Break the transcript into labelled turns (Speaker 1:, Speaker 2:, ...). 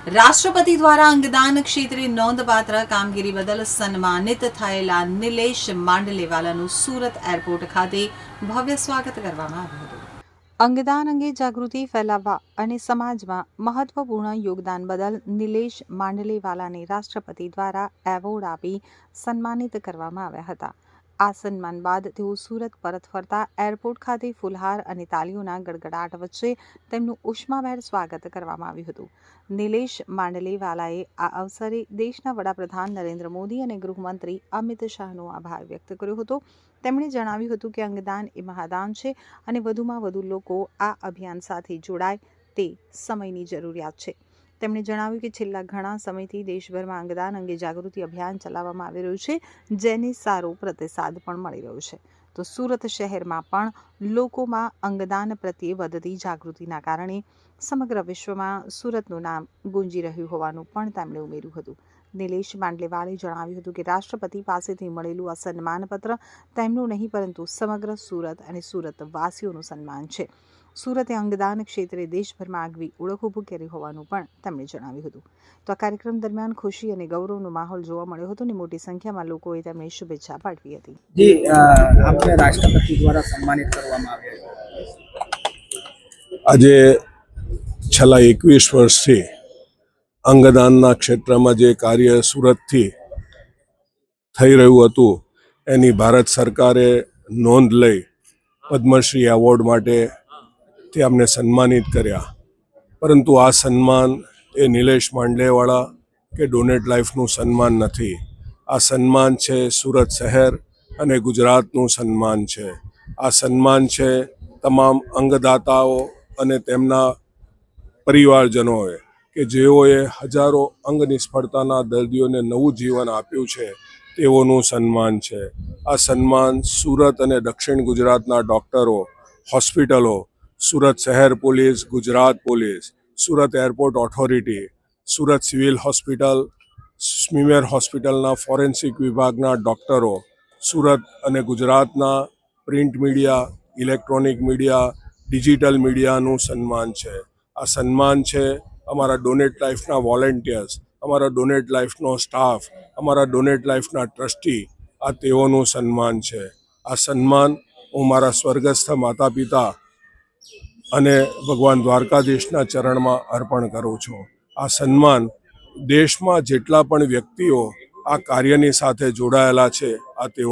Speaker 1: રાષ્ટ્રપતિ દ્વારા અંગદાન ક્ષેત્રે નોંધપાત્ર કામગીરી બદલ સન્માનિત થયેલા નિલેશ માંડલેવાલાનું સુરત એરપોર્ટ ખાતે ભવ્ય સ્વાગત કરવામાં આવ્યું હતું. અંગદાન અંગે જાગૃતિ ફેલાવવા અને સમાજમાં મહત્વપૂર્ણ યોગદાન બદલ નિલેશ માંડલેવાલાને રાષ્ટ્રપતિ દ્વારા એવોર્ડ આપી સન્માનિત કરવામાં આવ્યા હતા. આ સન્માન બાદ તેઓ સુરત પરત ફરતા એરપોર્ટ ખાતે ફુલહાર અને તાલીઓના ગડગડાટ વચ્ચે તેમનું ઉષ્માભેર સ્વાગત કરવામાં આવ્યું હતું. નિલેશ માંડલેવાલાએ આ અવસરે દેશના વડાપ્રધાન નરેન્દ્ર મોદી અને ગૃહમંત્રી અમિત શાહનો આભાર વ્યક્ત કર્યો હતો. તેમણે જણાવ્યું હતું કે અંગદાન એ મહાદાન છે અને વધુમાં વધુ લોકો આ અભિયાન સાથે જોડાય તે સમયની જરૂરિયાત છે. તેમણે જણાવ્યું કે છેલ્લા ઘણા સમયથી દેશભરમાં અંગદાન અંગે જાગૃતિ અભિયાન ચલાવવામાં આવી રહ્યું છે, જેને સારો પ્રતિસાદ પણ મળી રહ્યો છે. તો સુરત શહેરમાં પણ લોકોમાં અંગદાન પ્રત્યે વધતી જાગૃતિના કારણે સમગ્ર વિશ્વમાં સુરતનું નામ ગુંજી રહ્યું હોવાનું પણ તેમણે ઉમેર્યું હતું. નિલેશ માંડલેવાલે જણાવ્યું હતું કે રાષ્ટ્રપતિ પાસેથી મળેલું આ સન્માનપત્ર તેમનું નહીં પરંતુ સમગ્ર સુરત અને સુરતવાસીઓનું સન્માન છે. સુરતે અંગદાન ક્ષેત્રે દેશભરમાં આગવી ઓળખ ઊભી કરી હોવાનું પણ તેમણે જણાવ્યું હતું. તો આ કાર્યક્રમ દરમિયાન ખુશી અને ગૌરવનો માહોલ જોવા મળ્યો હતો અને મોટી સંખ્યામાં લોકોએ તેમને શુભેચ્છા પાઠવી હતી.
Speaker 2: જી, આપને રાષ્ટ્રપતિ દ્વારા સન્માનિત કરવામાં આવ્યા.
Speaker 3: આજે છેલ્લા 21 વર્ષથી અંગદાનના ક્ષેત્રમાં જે કાર્ય સુરતથી થઈ રહ્યું હતું એની ભારત સરકારે નોંધ લઈ પદ્મશ્રી એવોર્ડ માટે તે અમને સન્માનિત કર્યા. પરંતુ આ સન્માન એ નિલેશ માંડલેવાલા કે ડોનેટ લાઈફનું સન્માન નથી. આ સન્માન છે સુરત શહેર અને ગુજરાતનું સન્માન છે. આ સન્માન છે તમામ અંગદાતાઓ અને તેમના પરિવારજનોએ કે જેઓએ હજારો અંગ નિષ્ફળતાના દર્દીઓને નવું જીવન આપ્યું છે તેઓનું સન્માન છે. આ સન્માન સુરત અને દક્ષિણ ગુજરાતના ડૉક્ટરો, હોસ્પિટલો, સુરત શહેર police, Gujarat police, Surat airport authority, Surat civil hospital, Smimer હોસ્પિટલના ફોરેન્સિક વિભાગના ડૉક્ટરો, સુરત અને ગુજરાતના print media, electronic media, digital મીડિયાનું સન્માન છે. આ સન્માન છે અમારા ડોનેટ લાઈફના વોલેન્ટિયર્સ, અમારા ડોનેટ લાઈફનો સ્ટાફ, અમારા ડોનેટ લાઈફના ટ્રસ્ટી, આ તેઓનું સન્માન છે. આ સન્માન હું મારા સ્વર્ગસ્થ માતા પિતા અને ભગવાન દ્વારકાધીશના ચરણમાં અર્પણ કરું છું. આ સન્માન દેશમાં જેટલા પણ વ્યક્તિઓ આ કાર્યની સાથે જોડાયેલા છે આ તેઓ